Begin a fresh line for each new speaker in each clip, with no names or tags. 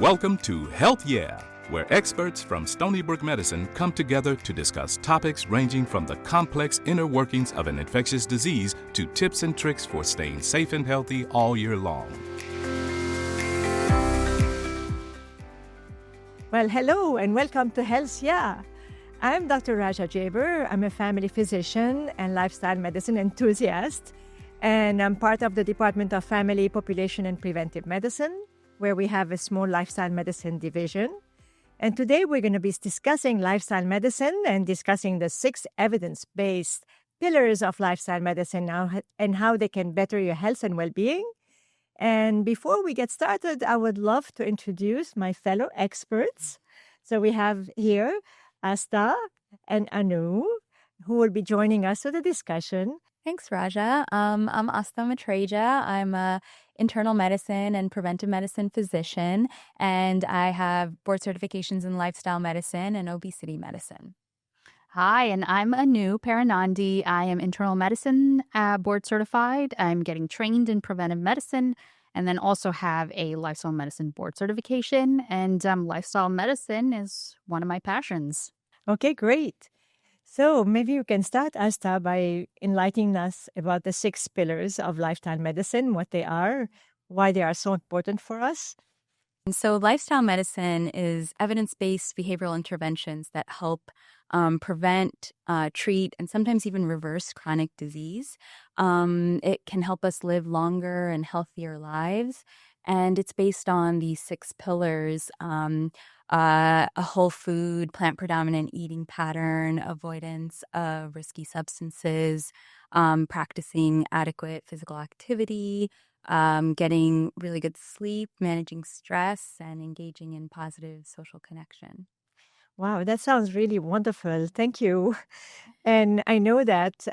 Welcome to Health Yeah, where experts from Stony Brook Medicine come together to discuss topics ranging from the complex inner workings of an infectious disease to tips and tricks for staying safe and healthy all year long.
Well, hello and welcome to Health Yeah. I'm Dr. Raja Jaber. I'm a family physician and lifestyle medicine enthusiast, and I'm part of the Department of Family, Population, and Preventive Medicine, where we have a small lifestyle medicine division. And today we're going to be discussing lifestyle medicine and discussing the 6 evidence-based pillars of lifestyle medicine now and how they can better your health and well-being. And before we get started, I would love to introduce my fellow experts. So we have here Astha and Anu, who will be joining us for the discussion.
Thanks, Raja. I'm Astha Muttreja. I'm a internal medicine and preventive medicine physician, and I have board certifications in lifestyle medicine and obesity medicine.
Hi, and I'm Anu Paranandi. I am internal medicine board certified. I'm getting trained in preventive medicine, and then also have a lifestyle medicine board certification. And lifestyle medicine is one of my passions.
Okay, great. So maybe you can start, Astha, by enlightening us about the 6 pillars of lifestyle medicine, what they are, why they are so important for us.
So lifestyle medicine is evidence-based behavioral interventions that help prevent, treat, and sometimes even reverse chronic disease. It can help us live longer and healthier lives. And it's based on these 6 pillars, a whole food, plant-predominant eating pattern, avoidance of risky substances, practicing adequate physical activity, getting really good sleep, managing stress, and engaging in positive social connection.
Wow, that sounds really wonderful. Thank you. And I know that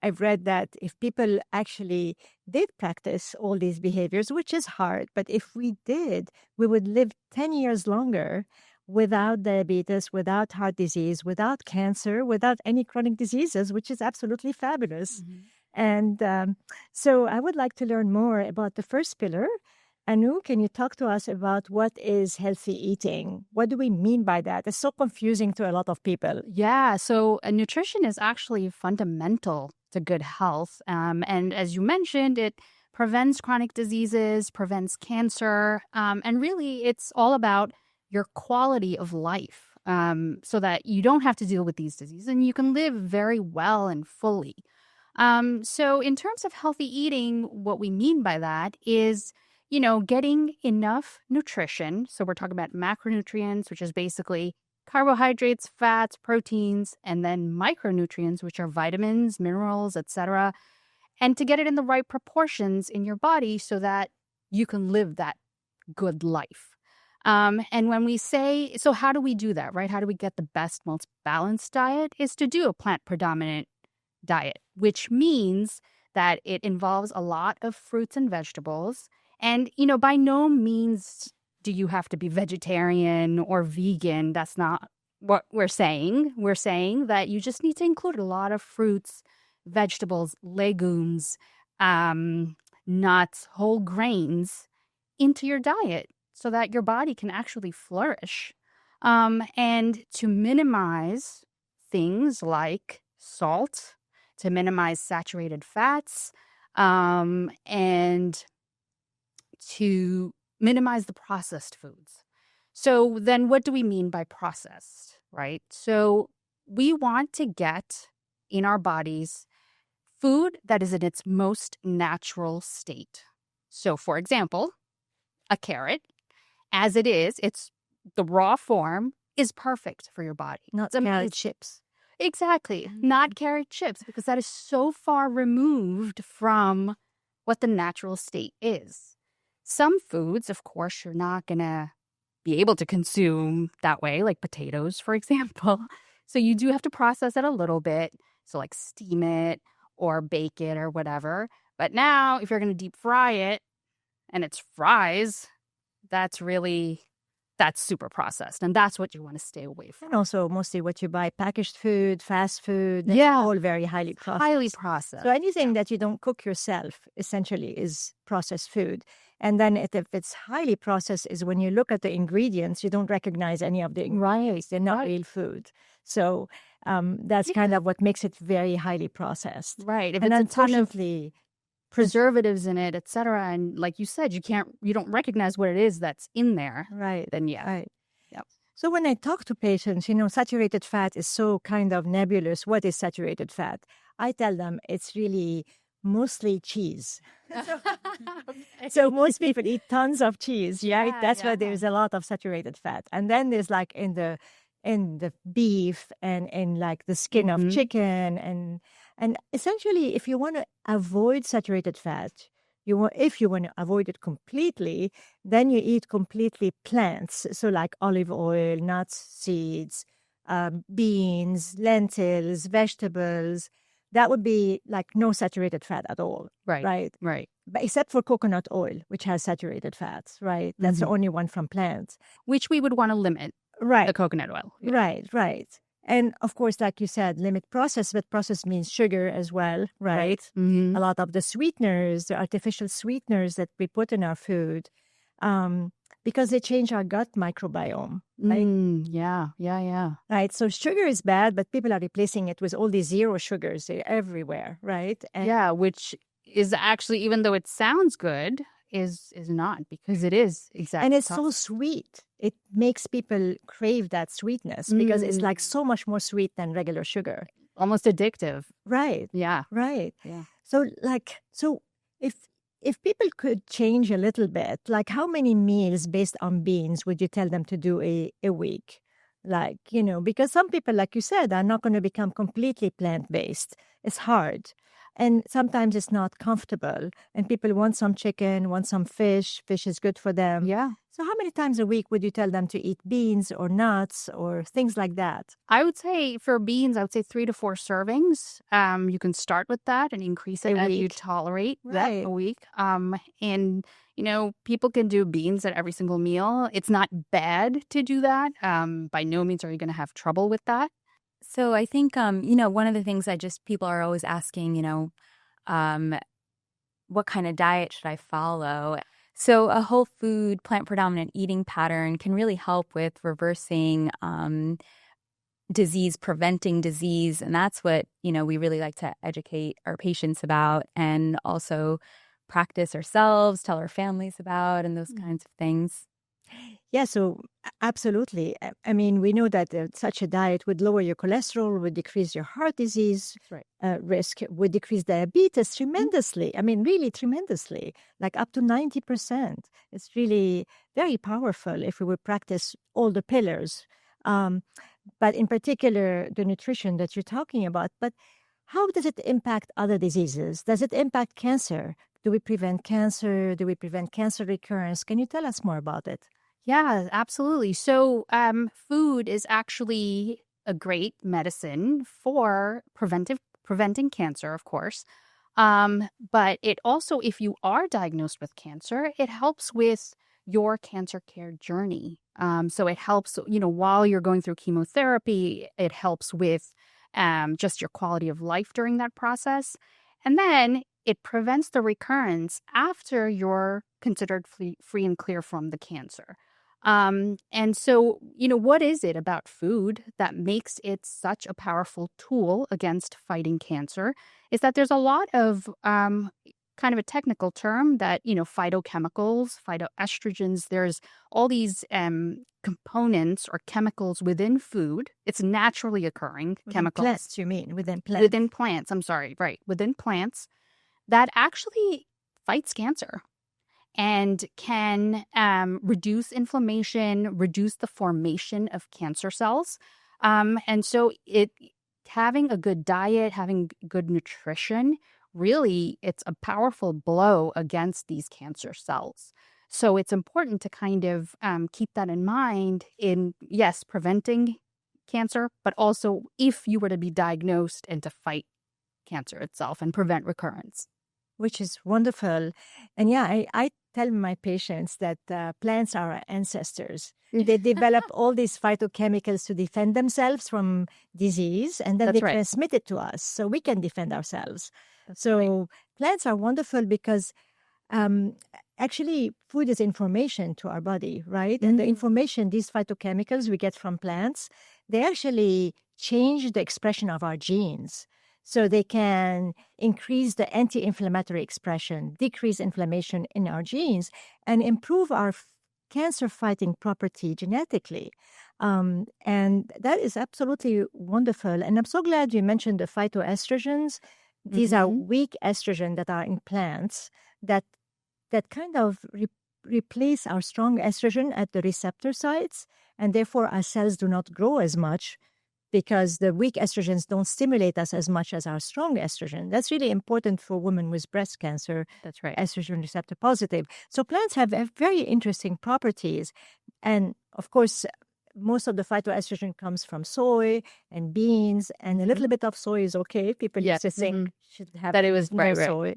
I've read that if people actually did practice all these behaviors, which is hard, but if we did, we would live 10 years longer without diabetes, without heart disease, without cancer, without any chronic diseases, which is absolutely fabulous.
Mm-hmm.
And so I would like to learn more about the first pillar. Anu, can you talk to us about what is healthy eating? What do we mean by that? It's so confusing to a lot of people.
Yeah, so nutrition is actually fundamental to good health. And as you mentioned, it prevents chronic diseases, prevents cancer, and really it's all about your quality of life so that you don't have to deal with these diseases and you can live very well and fully. So in terms of healthy eating, what we mean by that is getting enough nutrition. So we're talking about macronutrients, which is basically carbohydrates, fats, proteins, and then micronutrients, which are vitamins, minerals, etc. And to get it in the right proportions in your body so that you can live that good life. And when we say, so how do we do that, right? How do we get the best, most balanced diet? Is to do a plant-predominant diet, which means that it involves a lot of fruits and vegetables. And, by no means do you have to be vegetarian or vegan. That's not what we're saying. We're saying that you just need to include a lot of fruits, vegetables, legumes, nuts, whole grains into your diet so that your body can actually flourish. And to minimize things like salt, to minimize saturated fats, and to minimize the processed foods. So then what do we mean by processed, right? So we want to get in our bodies food that is in its most natural state. So for example, a carrot, as it is, it's the raw form is perfect for your body.
Not carrot chips.
Exactly. Not carrot chips, because that is so far removed from what the natural state is. Some foods, of course, you're not going to be able to consume that way, like potatoes, for example. So you do have to process it a little bit. So like steam it or bake it or whatever. But now if you're going to deep fry it and it's fries, that's that's super processed, and that's what you want to stay away from.
And also mostly what you buy, packaged food, fast food, that's
Yeah.
all very highly processed.
Highly processed.
So anything that you don't cook yourself essentially is processed food. And then if it's highly processed is when you look at the ingredients, you don't recognize any of the ingredients. They're not real food. So that's kind of what makes it very highly processed.
Right. If
And
it's a ton of
unfortunately,
preservatives in it, et cetera, and like you said, you don't recognize what it is that's in there.
right.
Then yeah.
Right.
Yep.
So when I talk to patients, saturated fat is so kind of nebulous. What is saturated fat? I tell them it's really mostly cheese. So most people eat tons of cheese, right? That's why there's a lot of saturated fat. And then there's like in the beef and in like the skin of chicken and essentially if you want to avoid saturated fat, if you want to avoid it completely, then you eat completely plants. So like olive oil, nuts, seeds, beans, lentils, vegetables. That would be like no saturated fat at all.
Right.
But except for coconut oil, which has saturated fats, right? That's the only one from plants.
Which we would want to limit.
Right.
The coconut oil. Yeah.
Right. And of course, like you said, limit process, but process means sugar as well, right?
Mm-hmm.
A lot of the sweeteners, the artificial sweeteners that we put in our food, because they change our gut microbiome, right?
Yeah.
Right. So sugar is bad, but people are replacing it with all these zero sugars. They're everywhere, right? And
which is actually, even though it sounds good, is not, because it is exactly.
And it's so sweet. It makes people crave that sweetness because it's like so much more sweet than regular sugar.
Almost addictive.
Right.
Yeah.
Right.
Yeah.
So if people could change a little bit, like how many meals based on beans would you tell them to do a week? Like, because some people, like you said, are not going to become completely plant-based. It's hard. And sometimes it's not comfortable. And people want some chicken, want some fish. Fish is good for them.
Yeah.
So how many times a week would you tell them to eat beans or nuts or things like that?
I would say for beans, 3 to 4 servings. You can start with that and increase it as you tolerate that a week. And, people can do beans at every single meal. It's not bad to do that. By no means are you going to have trouble with that.
So I think, one of the things people are always asking, what kind of diet should I follow? So a whole food, plant-predominant eating pattern can really help with reversing disease, preventing disease. And that's what, we really like to educate our patients about and also practice ourselves, tell our families about, and those kinds of things.
Yeah, so absolutely. I mean, we know that such a diet would lower your cholesterol, would decrease your heart disease risk, would decrease diabetes tremendously. I mean, really tremendously, like up to 90%. It's really very powerful if we would practice all the pillars. But in particular, the nutrition that you're talking about. But how does it impact other diseases? Does it impact cancer? Do we prevent cancer? Do we prevent cancer recurrence? Can you tell us more about it?
Yeah, absolutely. So food is actually a great medicine for preventing cancer, of course. But it also, if you are diagnosed with cancer, it helps with your cancer care journey. So it helps, while you're going through chemotherapy, it helps with just your quality of life during that process. And then it prevents the recurrence after you're considered free and clear from the cancer. And so, what is it about food that makes it such a powerful tool against fighting cancer is that there's a lot of kind of a technical term that, phytochemicals, phytoestrogens, there's all these components or chemicals within food. It's naturally occurring chemicals.
Plants, you mean? Within plants?
Within plants, I'm sorry, right. Within plants that actually fights cancer and can reduce inflammation, reduce the formation of cancer cells. And so having a good diet, having good nutrition, really, it's a powerful blow against these cancer cells. So it's important to kind of keep that in mind in, yes, preventing cancer, but also if you were to be diagnosed and to fight cancer itself and prevent recurrence.
Which is wonderful. And yeah, I tell my patients that plants are our ancestors. They develop all these phytochemicals to defend themselves from disease, and then
That's
they
right.
transmit it to us so we can defend ourselves.
That's
So
right.
plants are wonderful because um, actually food is information to our body, right? And the information, these phytochemicals we get from plants, they actually change the expression of our genes. So they can increase the anti-inflammatory expression, decrease inflammation in our genes, and improve our cancer-fighting property genetically. And that is absolutely wonderful. And I'm so glad you mentioned the phytoestrogens. These are weak estrogen that are in plants that kind of replace our strong estrogen at the receptor sites, and therefore our cells do not grow as much because the weak estrogens don't stimulate us as much as our strong estrogen. That's really important for women with breast cancer.
That's right.
Estrogen receptor positive. So plants have very interesting properties. And of course, most of the phytoestrogen comes from soy and beans, and a little bit of soy is okay. People used to think should have
that it was
no
right.
soy.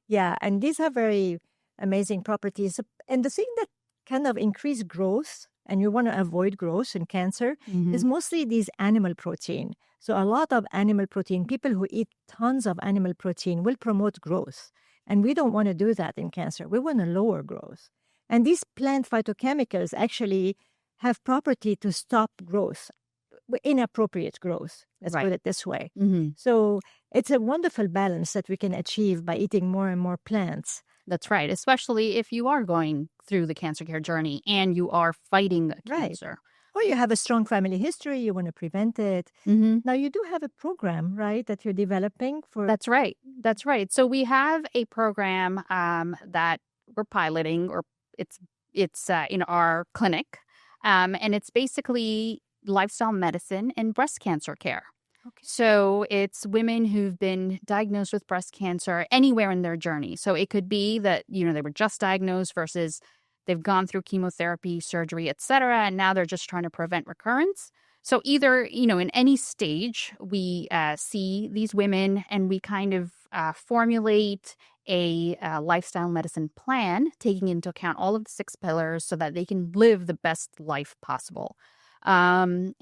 Yeah, and these have very amazing properties. And the thing that kind of increase growth, and you want to avoid growth in cancer, is mostly these animal protein. So a lot of animal protein, people who eat tons of animal protein will promote growth. And we don't want to do that in cancer. We want to lower growth. And these plant phytochemicals actually have property to stop growth, inappropriate growth. Let's put it this way. So it's a wonderful balance that we can achieve by eating more and more plants.
That's right, especially if you are going through the cancer care journey and you are fighting cancer.
Or you have a strong family history, you want to prevent it. Now, you do have a program, right, that you're developing for...
That's right. That's right. So we have a program that we're piloting, or it's in our clinic, and it's basically lifestyle medicine and breast cancer care.
Okay.
So it's women who've been diagnosed with breast cancer anywhere in their journey. So it could be that, they were just diagnosed versus they've gone through chemotherapy, surgery, et cetera, and now they're just trying to prevent recurrence. So either, in any stage, we see these women and we kind of formulate a lifestyle medicine plan, taking into account all of the 6 pillars so that they can live the best life possible. And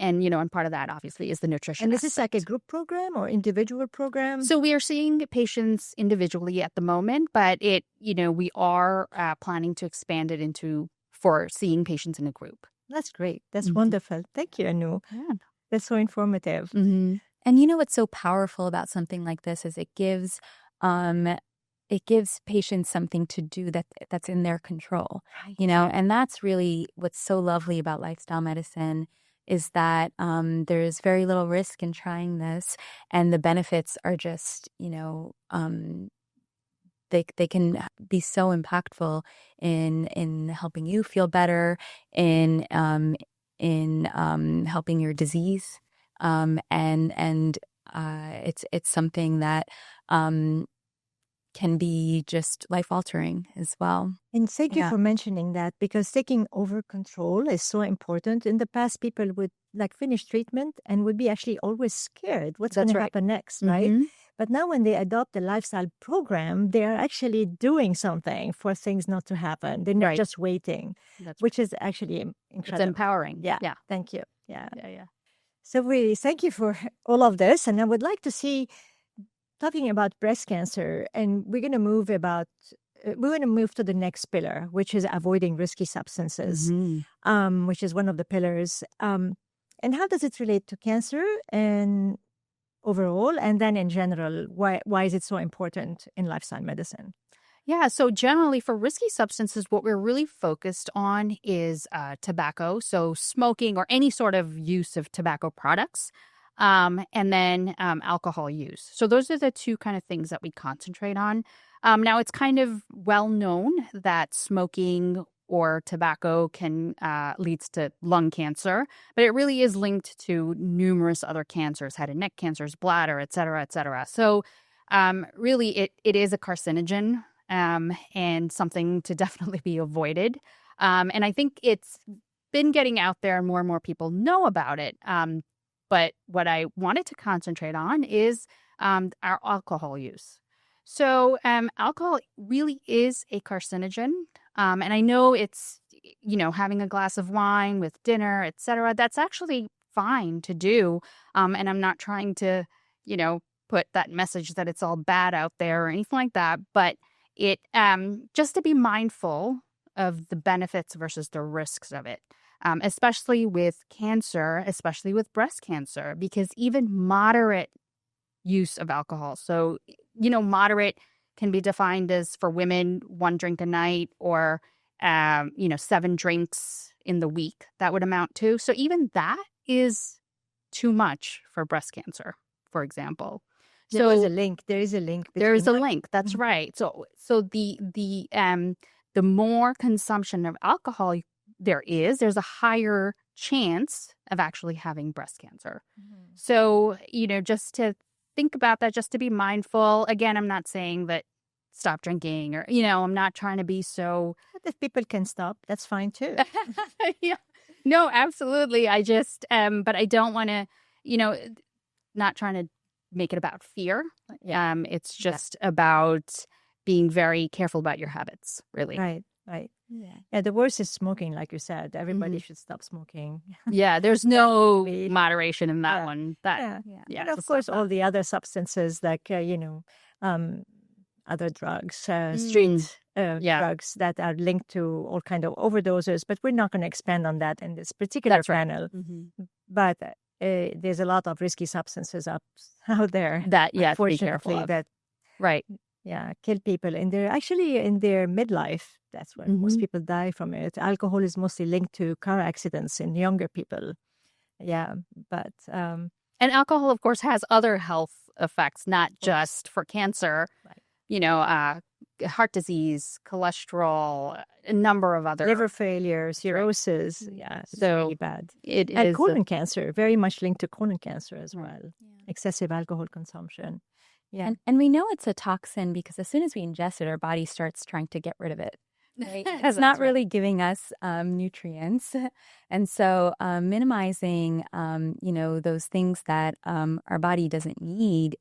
part of that obviously is the nutrition.
And this is like a group program or individual program?
So we are seeing patients individually at the moment, but we are planning to expand it for seeing patients in a group.
That's great. That's wonderful. Thank you, Anu.
Yeah.
That's so informative.
And what's so powerful about something like this is it gives patients something to do that's in their control, and that's really what's so lovely about lifestyle medicine is that there's very little risk in trying this, and the benefits are just, they can be so impactful in helping you feel better, in helping your disease, and it's something that can be just life-altering as well.
And thank you for mentioning that, because taking over control is so important. In the past, people would finish treatment and would be actually always scared. What's going to happen next, right? But now when they adopt a lifestyle program, they are actually doing something for things not to happen. They're not just waiting, which is actually incredible.
It's empowering.
Yeah. Thank you. Yeah.
Yeah.
So really, thank you for all of this. And I would like to see, talking about breast cancer, and we're going to move to the next pillar, which is avoiding risky substances, which is one of the pillars. And how does it relate to cancer and overall, and then in general, why is it so important in lifestyle medicine?
Yeah, so generally for risky substances, what we're really focused on is tobacco, so smoking or any sort of use of tobacco products. And then alcohol use. So those are the 2 kind of things that we concentrate on. Now, it's kind of well known that smoking or tobacco can leads to lung cancer, but it really is linked to numerous other cancers, head and neck cancers, bladder, et cetera, et cetera. So really, it is a carcinogen and something to definitely be avoided. And I think it's been getting out there and more people know about it. But what I wanted to concentrate on is our alcohol use. So alcohol really is a carcinogen. And I know it's, having a glass of wine with dinner, etc., that's actually fine to do. And I'm not trying to, put that message that it's all bad out there or anything like that. But it just to be mindful of the benefits versus the risks of it, especially with cancer, especially with breast cancer, because even moderate use of alcohol. So, moderate can be defined as, for women, 1 drink a night or, 7 drinks in the week that would amount to. So even that is too much for breast cancer, for example.
There is a link. There is a link.
There is a link. That's right. So the more consumption of alcohol there's a higher chance of actually having breast cancer. Mm-hmm. So, just to think about that, just to be mindful. Again, I'm not saying that stop drinking or, I'm not trying to be so...
But if people can stop, that's fine too.
Yeah. No, absolutely. I just, but I don't want to, not trying to make it about fear. It's just about being very careful about your habits, really.
Right. Yeah, the worst is smoking, like you said. Everybody should stop smoking.
Yeah, there's no moderation in that one.
And of course, all the other substances like, other drugs, street drugs that are linked to all kind of overdoses. But we're not going to expand on that in this particular panel. Right. Mm-hmm. But there's a lot of risky substances out there
that, unfortunately,
that kill people in their midlife. That's when most people die from it. Alcohol is mostly linked to car accidents in younger people. Yeah, but
and alcohol, of course, has other health effects, not just for cancer. Right. Heart disease, cholesterol, a number of other...
Liver failure, cirrhosis.
Right.
Yeah, it's
so
really bad.
And
colon cancer, very much linked to colon cancer as well. Yeah. Excessive alcohol consumption. Yeah.
And we know it's a toxin because as soon as we ingest it, our body starts trying to get rid of it. Right? It's not really giving us nutrients. And so minimizing, those things that our body doesn't need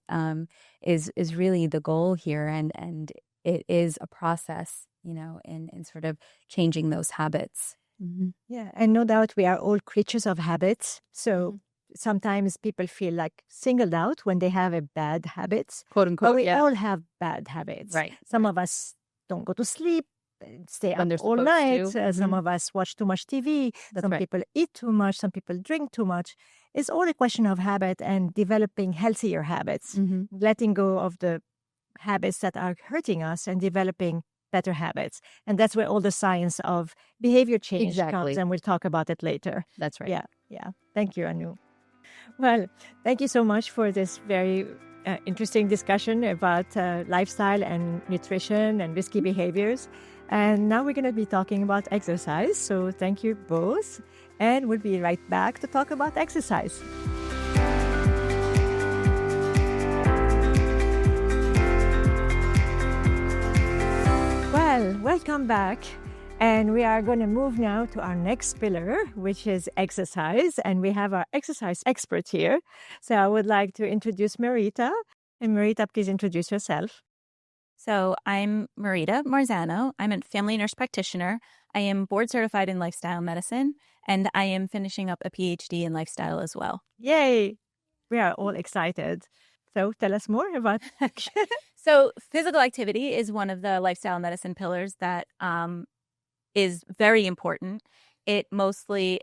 is really the goal here. And it is a process, in sort of changing those habits.
Mm-hmm. Yeah. And no doubt we are all creatures of habits. So sometimes people feel like singled out when they have a bad habits.
Quote unquote.
But we all have bad habits.
Right.
Some of us don't go to sleep. Stay up all night. Some of us watch too much TV. Some people eat too much. Some people drink too much. It's all a question of habit and developing healthier habits, letting go of the habits that are hurting us and developing better habits. And that's where all the science of behavior change comes. And we'll talk about it later.
That's right.
Yeah. Thank you, Anu. Well, thank you so much for this very interesting discussion about lifestyle and nutrition and risky behaviors. And now we're going to be talking about exercise. So thank you both. And we'll be right back to talk about exercise. Well, welcome back. And we are going to move now to our next pillar, which is exercise. And we have our exercise expert here. So I would like to introduce Maryta. And Maryta, please introduce yourself.
So I'm Maryta Marzano. I'm a family nurse practitioner. I am board certified in lifestyle medicine, and I am finishing up a PhD in lifestyle as well.
Yay! We are all excited. So tell us more about
So physical activity is one of the lifestyle medicine pillars that is very important. It mostly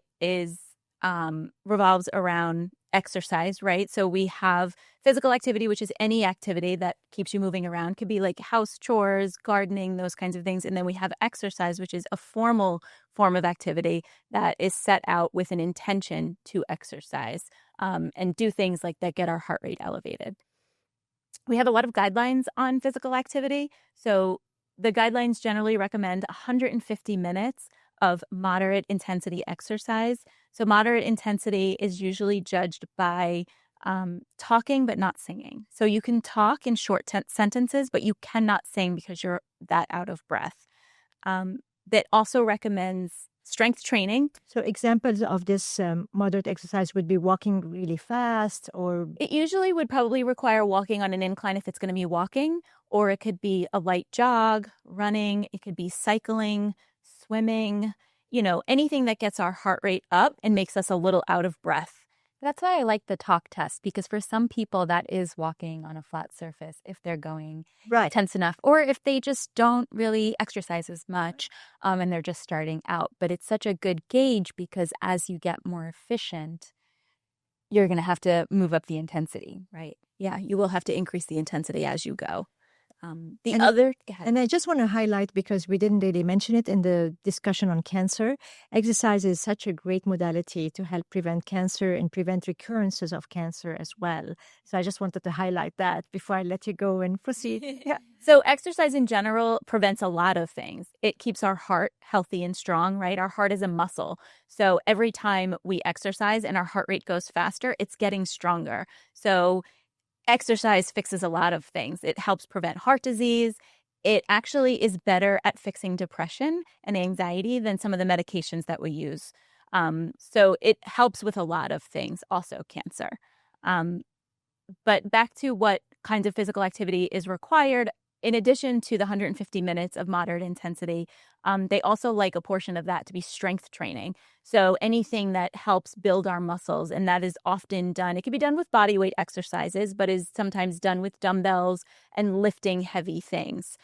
revolves around exercise, right? So we have physical activity, which is any activity that keeps you moving around. Could be like house chores, gardening, those kinds of things. And then we have exercise, which is a formal form of activity that is set out with an intention to exercise and do things like that get our heart rate elevated. We have a lot of guidelines on physical activity. So the guidelines generally recommend 150 minutes of moderate intensity exercise. So moderate intensity is usually judged by talking but not singing. So you can talk in short sentences, but you cannot sing because you're that out of breath. That also recommends strength training.
So examples of this moderate exercise would be walking really fast, or...
It usually would probably require walking on an incline if it's going to be walking, or it could be a light jog, running, it could be cycling, swimming, anything that gets our heart rate up and makes us a little out of breath. That's why I like the talk test, because for some people that is walking on a flat surface if they're going tense enough, or if they just don't really exercise as much and they're just starting out. But it's such a good gauge because as you get more efficient, you're going to have to move up the intensity, right? Yeah, you will have to increase the intensity as you go.
And I just want to highlight, because we didn't really mention it in the discussion on cancer, exercise is such a great modality to help prevent cancer and prevent recurrences of cancer as well. So I just wanted to highlight that before I let you go and proceed.
Yeah. So exercise in general prevents a lot of things. It keeps our heart healthy and strong, right? Our heart is a muscle. So every time we exercise and our heart rate goes faster, it's getting stronger. So exercise fixes a lot of things. It helps prevent heart disease. It actually is better at fixing depression and anxiety than some of the medications that we use. So it helps with a lot of things, also cancer. But back to what kinds of physical activity is required. In addition to the 150 minutes of moderate intensity, they also like a portion of that to be strength training. So anything that helps build our muscles, and that is often done, it can be done with body weight exercises, but is sometimes done with dumbbells and lifting heavy things.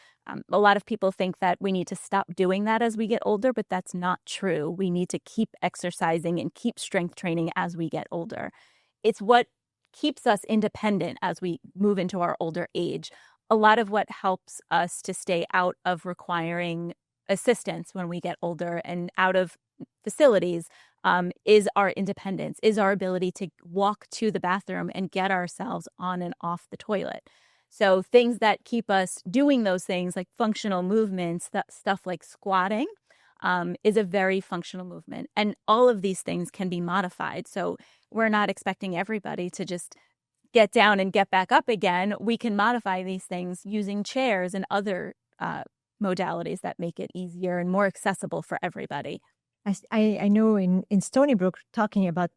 A lot of people think that we need to stop doing that as we get older, but that's not true. We need to keep exercising and keep strength training as we get older. It's what keeps us independent as we move into our older age. A lot of what helps us to stay out of requiring assistance when we get older and out of facilities is our independence, is our ability to walk to the bathroom and get ourselves on and off the toilet. So things that keep us doing those things, like functional movements, that stuff like squatting, is a very functional movement. And all of these things can be modified. So we're not expecting everybody to just get down and get back up again. We can modify these things using chairs and other modalities that make it easier and more accessible for everybody.
I know in Stony Brook, talking about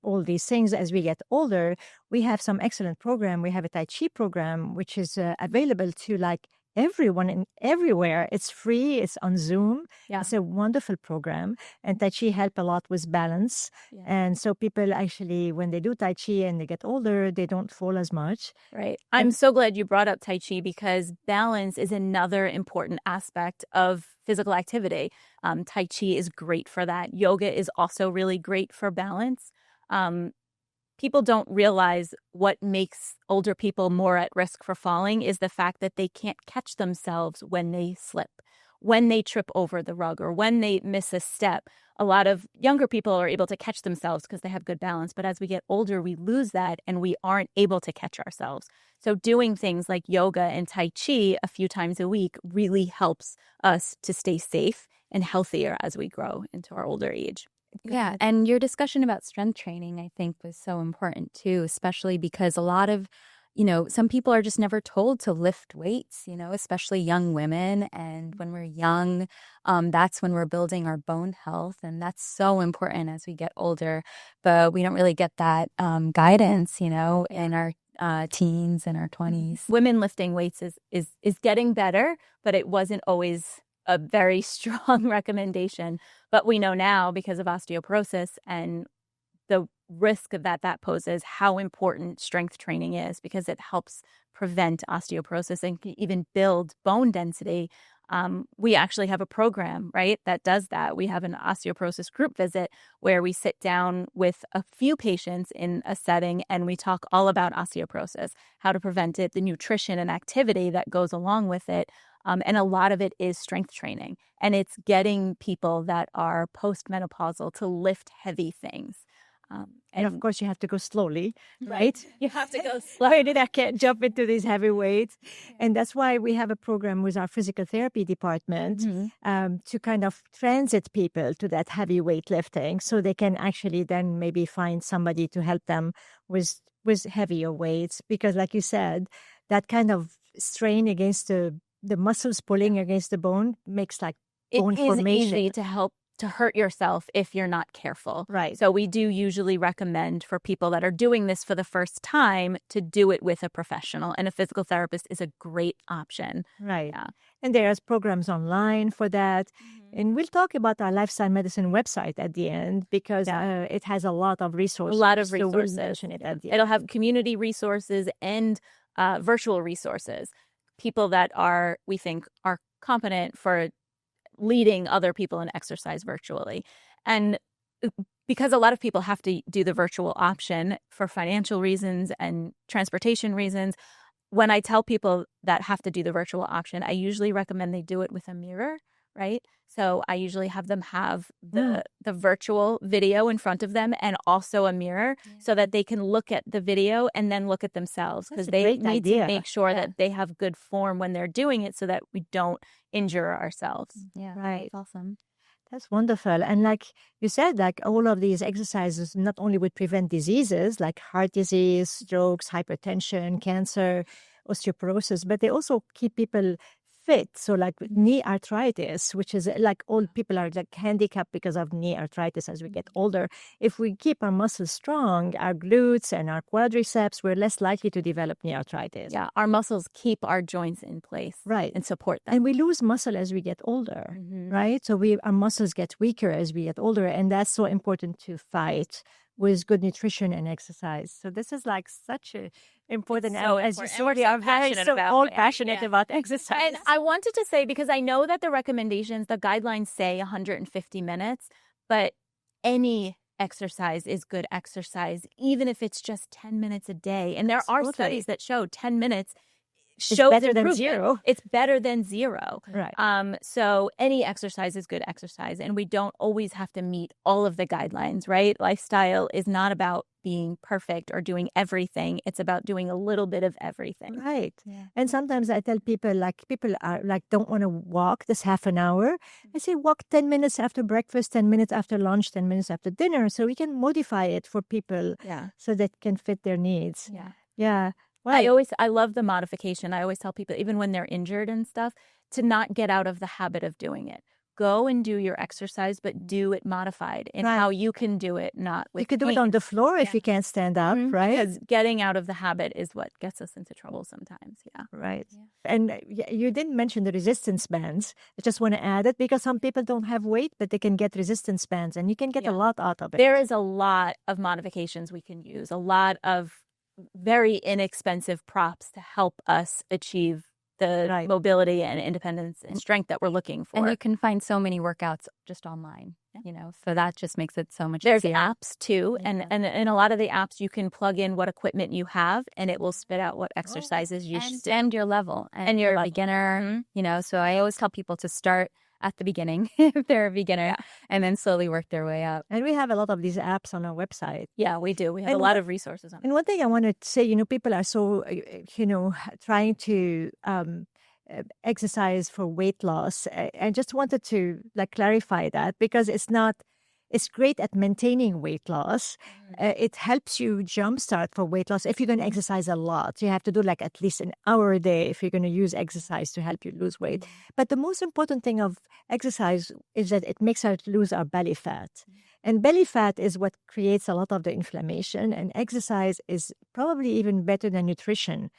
all these things as we get older, we have some excellent program. We have a Tai Chi program, which is available to everyone and everywhere. It's free. It's on Zoom.
Yeah.
It's a wonderful program. And Tai Chi help a lot with balance. Yeah. And so people actually, when they do Tai Chi and they get older, they don't fall as much.
Right. I'm so glad you brought up Tai Chi, because balance is another important aspect of physical activity. Tai Chi is great for that. Yoga is also really great for balance. People don't realize what makes older people more at risk for falling is the fact that they can't catch themselves when they slip, when they trip over the rug, or when they miss a step. A lot of younger people are able to catch themselves because they have good balance. But as we get older, we lose that and we aren't able to catch ourselves. So doing things like yoga and Tai Chi a few times a week really helps us to stay safe and healthier as we grow into our older age. Yeah, and your discussion about strength training, I think, was so important too, especially because a lot of, some people are just never told to lift weights, especially young women. And when we're young, that's when we're building our bone health. And that's so important as we get older. But we don't really get that guidance, in our teens and our 20s. Women lifting weights is getting better, but it wasn't always a very strong recommendation. But we know now, because of osteoporosis and the risk that poses, how important strength training is, because it helps prevent osteoporosis and can even build bone density. We actually have a program, right, that does that. We have an osteoporosis group visit where we sit down with a few patients in a setting and we talk all about osteoporosis, how to prevent it, the nutrition and activity that goes along with it. And a lot of it is strength training. And it's getting people that are postmenopausal to lift heavy things.
And of course, you have to go slowly, right?
You have to go slowly.
I can't jump into these heavy weights. And that's why we have a program with our physical therapy department to kind of transit people to that heavy weightlifting, so they can actually then maybe find somebody to help them with heavier weights. Because like you said, that kind of strain against the muscles pulling against the bone makes bone formation.
It is easy to help to hurt yourself if you're not careful.
Right.
So we do usually recommend for people that are doing this for the first time to do it with a professional, and a physical therapist is a great option.
Right.
Yeah.
And there's programs online for that. And we'll talk about our lifestyle medicine website at the end because it has a lot of resources.
A lot of
So we'll
resources.
mention it at the end.
It'll have community resources and virtual resources. People that we think are competent for leading other people in exercise virtually. And because a lot of people have to do the virtual option for financial reasons and transportation reasons, when I tell people that have to do the virtual option, I usually recommend they do it with a mirror, right? So I usually have them have the virtual video in front of them and also a mirror so that they can look at the video and then look at themselves, because they need to make sure that they have good form when they're doing it so that we don't injure ourselves.
Yeah,
Right.
that's awesome.
That's wonderful. And like you said, like all of these exercises not only would prevent diseases like heart disease, strokes, hypertension, cancer, osteoporosis, but they also keep people fit. So like knee arthritis, which is like all people are like handicapped because of knee arthritis as we get older. If we keep our muscles strong, our glutes and our quadriceps, we're less likely to develop knee arthritis.
Yeah, our muscles keep our joints in place,
Right.
and support them.
And we lose muscle as we get older, right? So our muscles get weaker as we get older, and that's so important to fight with good nutrition and exercise. So this is like such a important.
So
as you
important.
saw,
And we're so passionate about
all
it.
passionate
Yeah.
about exercise.
And I wanted to say, because I know that the recommendations, the guidelines say 150 minutes, but any exercise is good exercise, even if it's just 10 minutes a day. And there are studies that show 10 minutes shows
better than
improvement.
zero.
It's better than zero.
Right.
So any exercise is good exercise, and we don't always have to meet all of the guidelines, right? Lifestyle is not about being perfect or doing everything. It's about doing a little bit of everything.
Right.
Yeah.
And sometimes I tell people, like, people are like, don't want to walk this half an hour. I say, walk 10 minutes after breakfast, 10 minutes after lunch, 10 minutes after dinner. So we can modify it for people so that can fit their needs.
Yeah.
Yeah. Well,
I love the modification. I always tell people, even when they're injured and stuff, to not get out of the habit of doing it. Go and do your exercise, but do it modified in how you can do it, not with
you could do it on the floor if you can't stand up, right?
Because getting out of the habit is what gets us into trouble sometimes. Yeah.
Right. Yeah. And you didn't mention the resistance bands. I just want to add it because some people don't have weight, but they can get resistance bands, and you can get a lot out of it.
There is a lot of modifications we can use, a lot of very inexpensive props to help us achieve the mobility and independence and strength that we're looking for.
And you can find so many workouts just online, so that just makes it so much
There's
easier.
apps too. And in a lot of the apps, you can plug in what equipment you have and it will spit out what exercises you should do.
And your level.
And your level.
Beginner, so I always tell people to start at the beginning if they're a beginner and then slowly work their way up.
And we have a lot of these apps on our website.
Yeah, we do. We have a lot of resources on it.
And one thing I want to say, people are so, trying to exercise for weight loss. I just wanted to clarify that because it's great at maintaining weight loss. It helps you jumpstart for weight loss if you're going to exercise a lot. You have to do at least an hour a day if you're going to use exercise to help you lose weight. But the most important thing of exercise is that it makes us lose our belly fat. And belly fat is what creates a lot of the inflammation. And exercise is probably even better than nutrition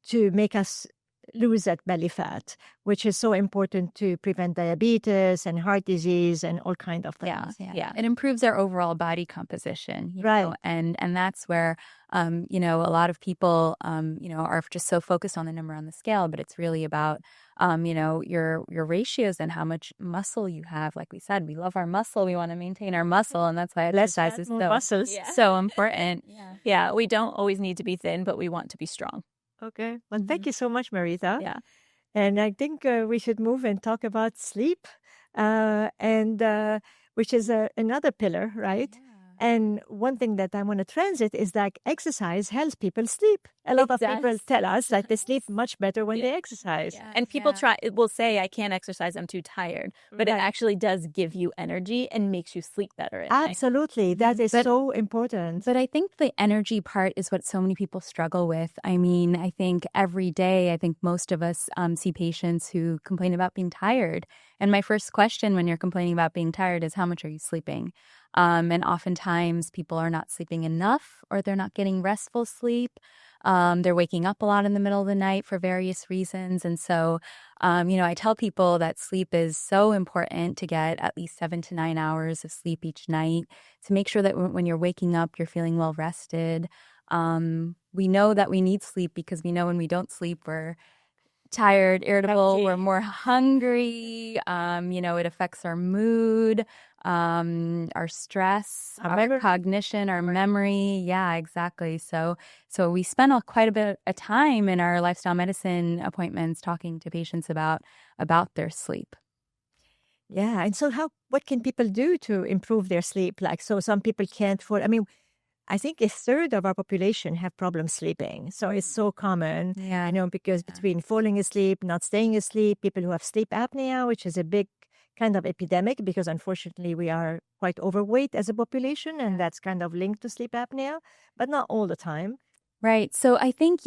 to make us lose that belly fat, which is so important to prevent diabetes and heart disease and all kinds of things.
Yeah. It improves our overall body composition,
right?
And that's where a lot of people are just so focused on the number on the scale, but it's really about your ratios and how much muscle you have. Like we said, we love our muscle, we want to maintain our muscle, and that's why exercise is so important.
Yeah, we don't always need to be thin, but we want to be strong.
Okay. Well, thank you so much, Maryta.
Yeah.
And I think we should move and talk about sleep, which is another pillar, right? Yeah. And one thing that I want to transit is exercise helps people sleep. a lot of people tell us that they sleep much better when they exercise.
Yeah. And people will say, I can't exercise, I'm too tired. But it actually does give you energy and makes you sleep better at night.
Absolutely. That is so important.
But I think the energy part is what so many people struggle with. I mean, I think every day, I think most of us see patients who complain about being tired. And my first question when you're complaining about being tired is, how much are you sleeping? And oftentimes people are not sleeping enough, or they're not getting restful sleep. They're waking up a lot in the middle of the night for various reasons. And so, I tell people that sleep is so important, to get at least 7 to 9 hours of sleep each night, to make sure that when you're waking up, you're feeling well rested. We know that we need sleep because we know when we don't sleep, we're tired, irritable, we're more hungry. It affects our mood, our stress, our cognition, our memory. Yeah, exactly. So we spend quite a bit of time in our lifestyle medicine appointments talking to patients about their sleep.
Yeah. And so what can people do to improve their sleep? Like, so some people can't fall. I mean, I think a third of our population have problems sleeping. So it's so common, because between falling asleep, not staying asleep, people who have sleep apnea, which is a big kind of epidemic, because unfortunately we are quite overweight as a population, and that's kind of linked to sleep apnea, but not all the time.
Right. So I think,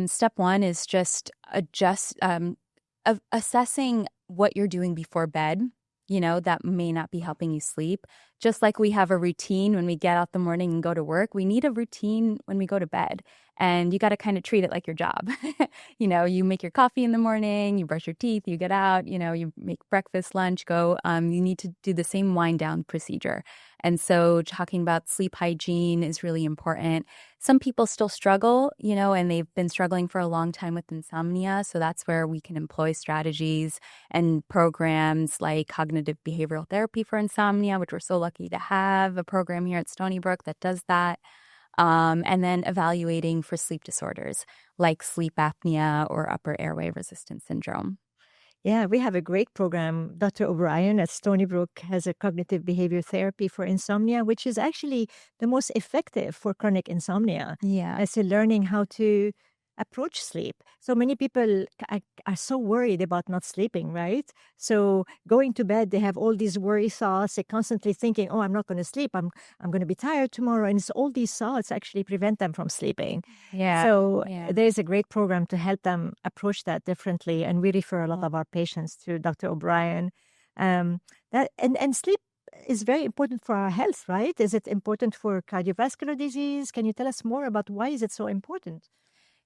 step one is just assessing what you're doing before bed. That may not be helping you sleep. Just like we have a routine when we get out the morning and go to work, we need a routine when we go to bed. And you got to kind of treat it like your job. You make your coffee in the morning, you brush your teeth, you get out, you make breakfast, lunch, go. You need to do the same wind down procedure. And so talking about sleep hygiene is really important. Some people still struggle, and they've been struggling for a long time with insomnia. So that's where we can employ strategies and programs like cognitive behavioral therapy for insomnia, which we're so lucky to have a program here at Stony Brook that does that. And then evaluating for sleep disorders like sleep apnea or upper airway resistance syndrome.
Yeah, we have a great program. Dr. O'Brien at Stony Brook has a cognitive behavior therapy for insomnia, which is actually the most effective for chronic insomnia.
Yeah.
As to learning how to approach sleep. So many people are so worried about not sleeping, right? So going to bed, they have all these worry thoughts. They're constantly thinking, oh, I'm not going to sleep. I'm going to be tired tomorrow. And it's all these thoughts actually prevent them from sleeping.
Yeah.
So there's a great program to help them approach that differently. And we refer a lot of our patients to Dr. O'Brien. And sleep is very important for our health, right? Is it important for cardiovascular disease? Can you tell us more about why is it so important?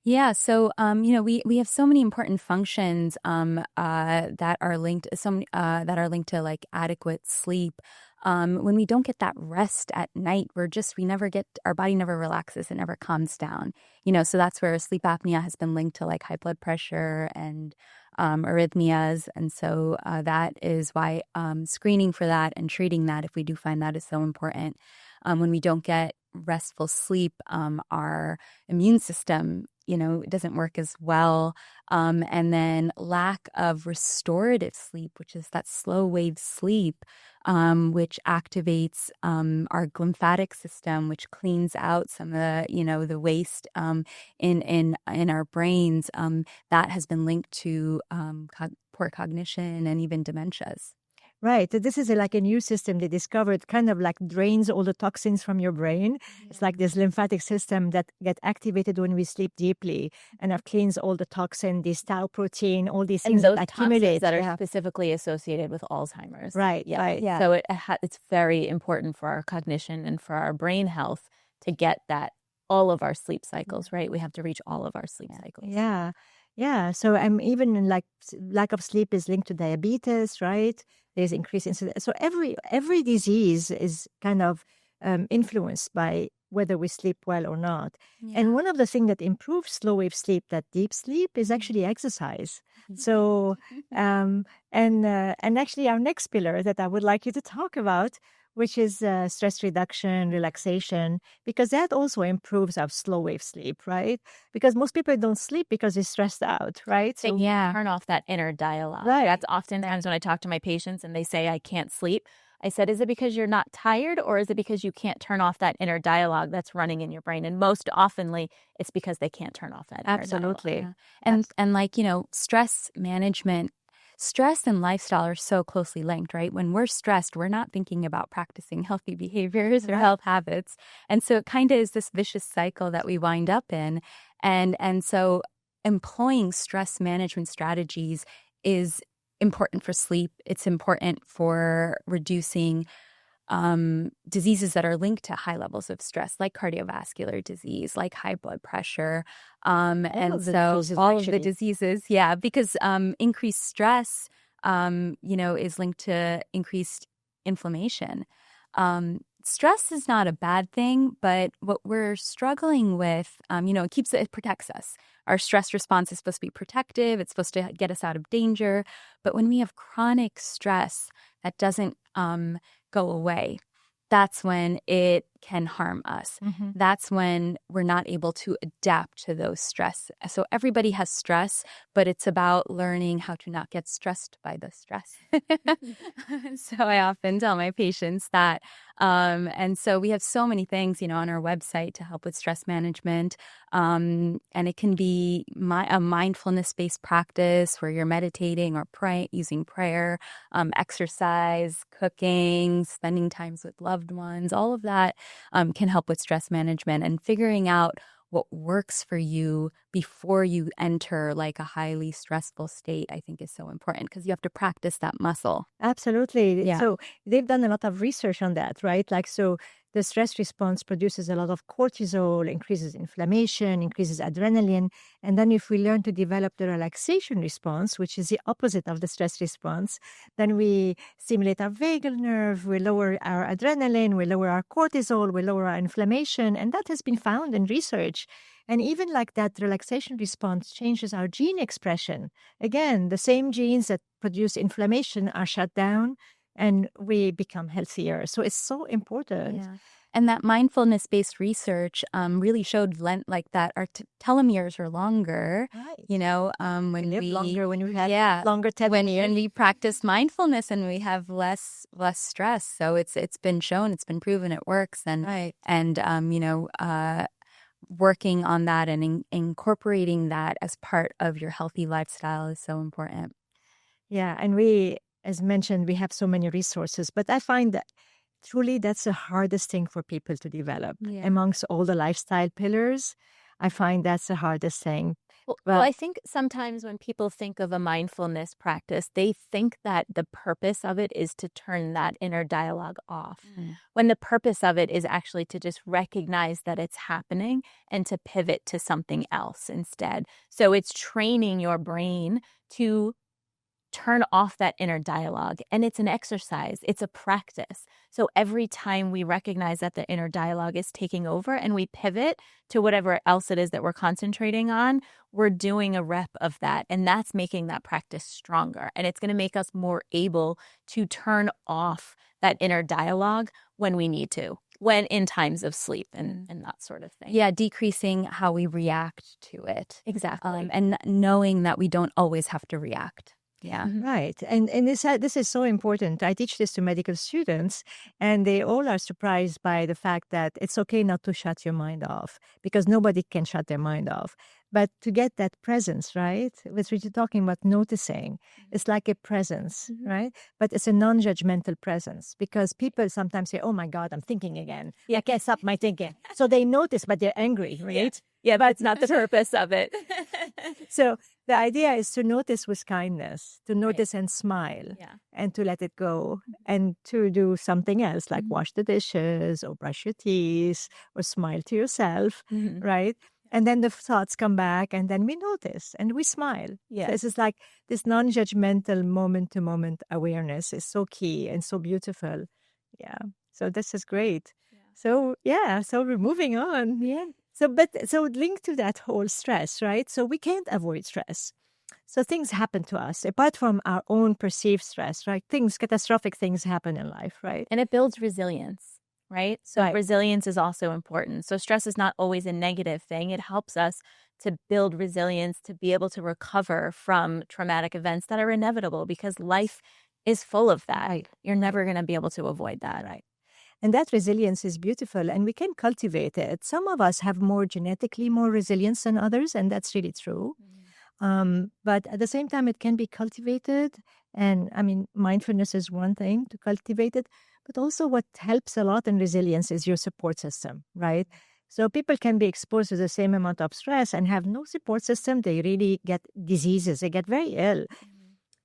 Yeah, so we have so many important functions that are linked to like adequate sleep. When we don't get that rest at night, our body never relaxes, it never calms down. So that's where sleep apnea has been linked to like high blood pressure and arrhythmias, and so that is why screening for that and treating that, if we do find that, is so important. When we don't get restful sleep, our immune system it doesn't work as well. And then lack of restorative sleep, which is that slow wave sleep, which activates our lymphatic system, which cleans out some of the waste in our brains. That has been linked to poor cognition and even dementias.
Right. So this is like a new system they discovered, kind of like drains all the toxins from your brain. Yeah. It's like this lymphatic system that get activated when we sleep deeply, and it cleans all the toxin, this tau protein, all these things
that
accumulate
that are specifically associated with Alzheimer's.
Right.
Yeah.
Right.
Yeah. So it's very important for our cognition and for our brain health to get all of our sleep cycles. Right. We have to reach all of our sleep cycles.
Yeah. Yeah. So even like lack of sleep is linked to diabetes, right? There's increased incidence. So every disease is kind of influenced by whether we sleep well or not. Yeah. And one of the things that improves slow wave sleep, that deep sleep, is actually exercise. So and actually our next pillar that I would like you to talk about, which is stress reduction, relaxation, because that also improves our slow wave sleep, right? Because most people don't sleep because they're stressed out, right?
So turn off that inner dialogue.
Right.
That's oftentimes when I talk to my patients and they say, I can't sleep, I said, is it because you're not tired, or is it because you can't turn off that inner dialogue that's running in your brain? And most oftenly, it's because they can't turn off that inner dialogue.
Absolutely.
And like, stress management, stress and lifestyle are so closely linked, right? When we're stressed, we're not thinking about practicing healthy behaviors or health habits. And so it kind of is this vicious cycle that we wind up in. And so employing stress management strategies is important for sleep. It's important for reducing diseases that are linked to high levels of stress, like cardiovascular disease, like high blood pressure. And so all of the diseases, because increased stress, is linked to increased inflammation. Stress is not a bad thing, but what we're struggling with, it protects us. Our stress response is supposed to be protective. It's supposed to get us out of danger. But when we have chronic stress that doesn't go away, that's when it can harm us.
Mm-hmm.
That's when we're not able to adapt to those stress. So everybody has stress, but it's about learning how to not get stressed by the stress. So I often tell my patients that. And so we have so many things, on our website to help with stress management. And it can be a mindfulness-based practice where you're meditating or using prayer, exercise, cooking, spending times with loved ones. All of that can help with stress management and figuring out what works for you before you enter like a highly stressful state, I think is so important because you have to practice that muscle.
Absolutely.
Yeah.
So they've done a lot of research on that, right? So the stress response produces a lot of cortisol, increases inflammation, increases adrenaline. And then if we learn to develop the relaxation response, which is the opposite of the stress response, then we stimulate our vagal nerve, we lower our adrenaline, we lower our cortisol, we lower our inflammation. And that has been found in research. And even like that relaxation response changes our gene expression. Again, the same genes that produce inflammation are shut down and we become healthier. So it's so important.
Yeah. And that mindfulness-based research really showed like that our telomeres are longer.
Right.
When
we live longer when we have
longer
telomeres.
When we practice mindfulness and we have less stress. So it's been shown, it's been proven it works. And working on that and incorporating that as part of your healthy lifestyle is so important.
Yeah, and we, as mentioned, we have so many resources, but I find that truly that's the hardest thing for people to develop. Amongst all the lifestyle pillars, I find that's the hardest thing.
Well, I think sometimes when people think of a mindfulness practice, they think that the purpose of it is to turn that inner dialogue off, when the purpose of it is actually to just recognize that it's happening and to pivot to something else instead. So it's training your brain to turn off that inner dialogue. And it's an exercise. It's a practice. So every time we recognize that the inner dialogue is taking over and we pivot to whatever else it is that we're concentrating on, we're doing a rep of that. And that's making that practice stronger. And it's going to make us more able to turn off that inner dialogue when we need to, when in times of sleep and that sort of thing.
Yeah, decreasing how we react to it.
Exactly.
And knowing that we don't always have to react. Yeah.
Right. And this is so important. I teach this to medical students, and they all are surprised by the fact that it's okay not to shut your mind off because nobody can shut their mind off. But to get that presence, right? Which we're talking about noticing, it's like a presence, right? But it's a non-judgmental presence because people sometimes say, oh my God, I'm thinking again. I can't stop my thinking. So they notice, but they're angry, right?
Yeah, but it's not the purpose of it.
So the idea is to notice with kindness, to notice and smile, and to let it go, and to do something else like wash the dishes or brush your teeth or smile to yourself, right? And then the thoughts come back, and then we notice and we smile.
Yeah.
So it's just like this non-judgmental moment-to-moment awareness is so key and so beautiful. Yeah. So this is great. Yeah. So we're moving on.
Yeah.
So linked to that whole stress, right? So we can't avoid stress. So things happen to us apart from our own perceived stress, right? Catastrophic things happen in life, right?
And it builds resilience, right? So resilience is also important. So stress is not always a negative thing. It helps us to build resilience, to be able to recover from traumatic events that are inevitable because life is full of that.
Right.
You're never going to be able to avoid that.
Right. And that resilience is beautiful, and we can cultivate it. Some of us have genetically more resilience than others, and that's really true. But at the same time, it can be cultivated. And I mean, mindfulness is one thing to cultivate it, but also what helps a lot in resilience is your support system, right? So people can be exposed to the same amount of stress and have no support system. They really get diseases. They get very ill.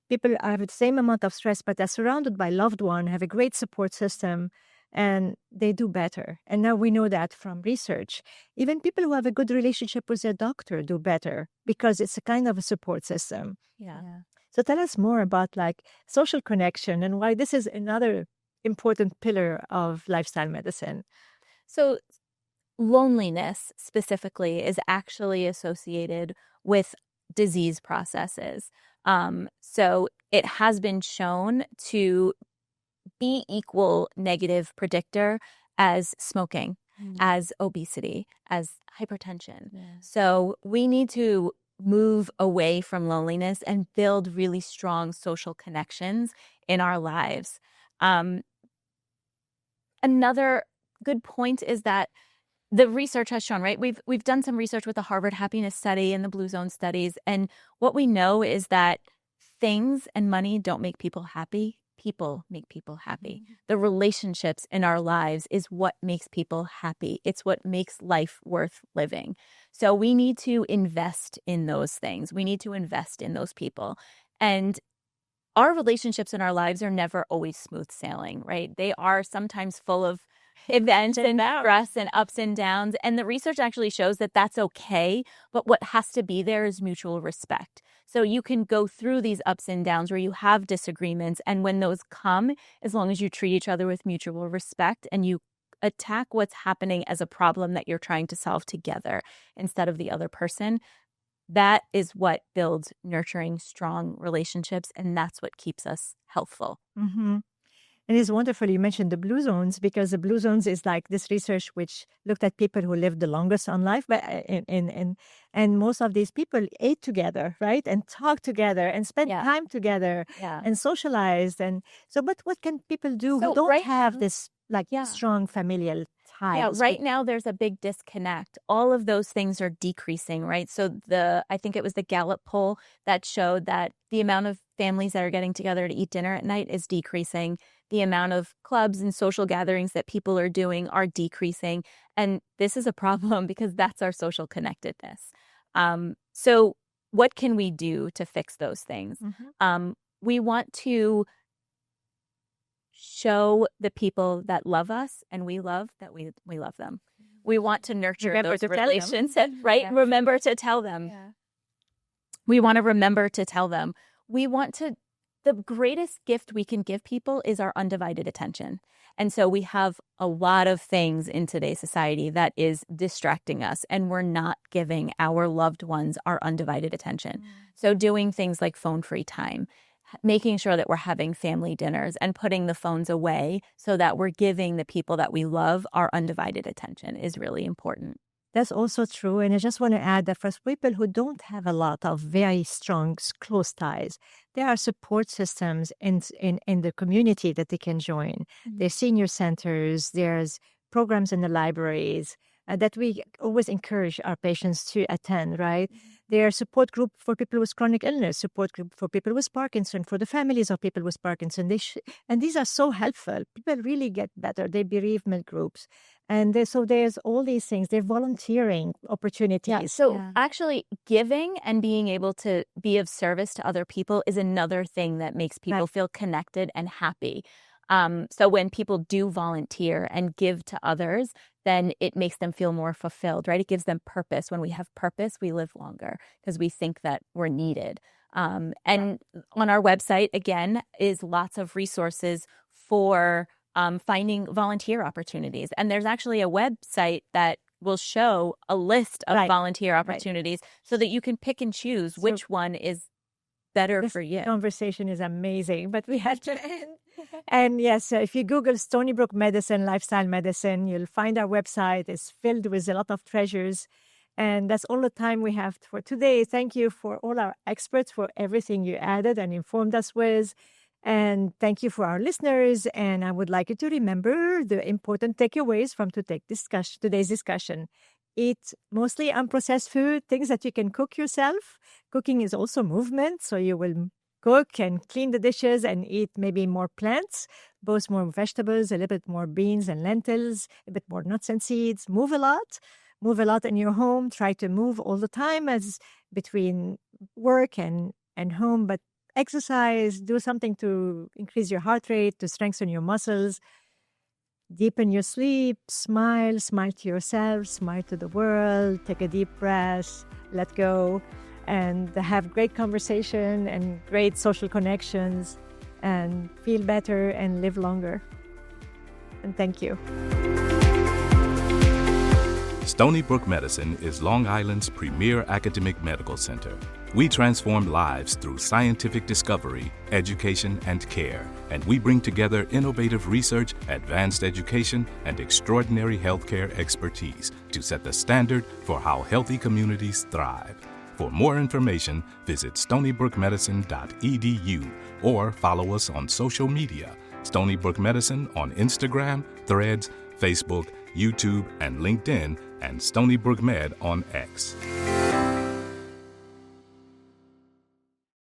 People have the same amount of stress, but they're surrounded by loved one, have a great support system, and they do better. And now we know that from research. Even people who have a good relationship with their doctor do better because it's a kind of a support system.
Yeah.
So tell us more about like social connection and why this is another important pillar of lifestyle medicine.
So loneliness specifically is actually associated with disease processes. So it has been shown to be equal negative predictor as smoking, as obesity, as hypertension. So we need to move away from loneliness and build really strong social connections in our lives. Another good point is that the research has shown, right? We've done some research with the Harvard Happiness Study and the Blue Zone studies, and what we know is that things and money don't make people happy. People make people happy. The relationships in our lives is what makes people happy. It's what makes life worth living. So we need to invest in those things. We need to invest in those people. And our relationships in our lives are never always smooth sailing, right? They are sometimes full of events and stress and ups and downs. And the research actually shows that that's okay. But what has to be there is mutual respect. So you can go through these ups and downs where you have disagreements. And when those come, as long as you treat each other with mutual respect and you attack what's happening as a problem that you're trying to solve together instead of the other person, that is what builds nurturing, strong relationships. And that's what keeps us healthful.
And it's wonderful you mentioned the blue zones, because the blue zones is like this research which looked at people who lived the longest on life, but and most of these people ate together, right, and talked together and spent time together and socialized. And so, but what can people do who don't have this strong familial ties?
Yeah, right now there's a big disconnect. All of those things are decreasing, right? So I think it was the Gallup poll that showed that the amount of families that are getting together to eat dinner at night is decreasing. The amount of clubs and social gatherings that people are doing are decreasing. And this is a problem because that's our social connectedness. So what can we do to fix those things? We want to show the people that love us and we love that we love them. We want to nurture those relationships, right? Yeah. Remember to tell them. Yeah. We want to remember to tell them. We want to, the greatest gift we can give people is our undivided attention. And so we have a lot of things in today's society that is distracting us, and we're not giving our loved ones our undivided attention. So doing things like phone-free time, making sure that we're having family dinners and putting the phones away so that we're giving the people that we love our undivided attention is really important.
That's also true. And I just want to add that for people who don't have a lot of very strong, close ties, there are support systems in the community that they can join. There's senior centers, there's programs in the libraries that we always encourage our patients to attend, right? There are support group for people with chronic illness, support group for people with Parkinson, for the families of people with Parkinson. And these are so helpful. People really get better. They're bereavement groups. And so there's all these things. They're volunteering opportunities.
Actually giving and being able to be of service to other people is another thing that makes people feel connected and happy. So when people do volunteer and give to others, then it makes them feel more fulfilled, right? It gives them purpose. When we have purpose, we live longer because we think that we're needed. And on our website, again, is lots of resources for finding volunteer opportunities. And there's actually a website that will show a list of volunteer opportunities so that you can pick and choose which one is better for you.
This conversation is amazing, but we have to end. And yes, if you Google Stony Brook Medicine, Lifestyle Medicine, you'll find our website. It's filled with a lot of treasures. And that's all the time we have for today. Thank you for all our experts for everything you added and informed us with. And thank you for our listeners. And I would like you to remember the important takeaways from today's discussion. Eat mostly unprocessed food, things that you can cook yourself. Cooking is also movement, so you will cook and clean the dishes and eat maybe more plants, both more vegetables, a little bit more beans and lentils, a bit more nuts and seeds. Move a lot in your home. Try to move all the time as between work and home, but exercise, do something to increase your heart rate, to strengthen your muscles. Deepen your sleep, smile to yourself, smile to the world, take a deep breath, let go, and have great conversation and great social connections, and feel better and live longer. And thank you.
Stony Brook Medicine is Long Island's premier academic medical center. We transform lives through scientific discovery, education, and care, and we bring together innovative research, advanced education, and extraordinary healthcare expertise to set the standard for how healthy communities thrive. For more information, visit stonybrookmedicine.edu or follow us on social media. Stony Brook Medicine on Instagram, Threads, Facebook, YouTube, and LinkedIn, and Stony Brook Med on X.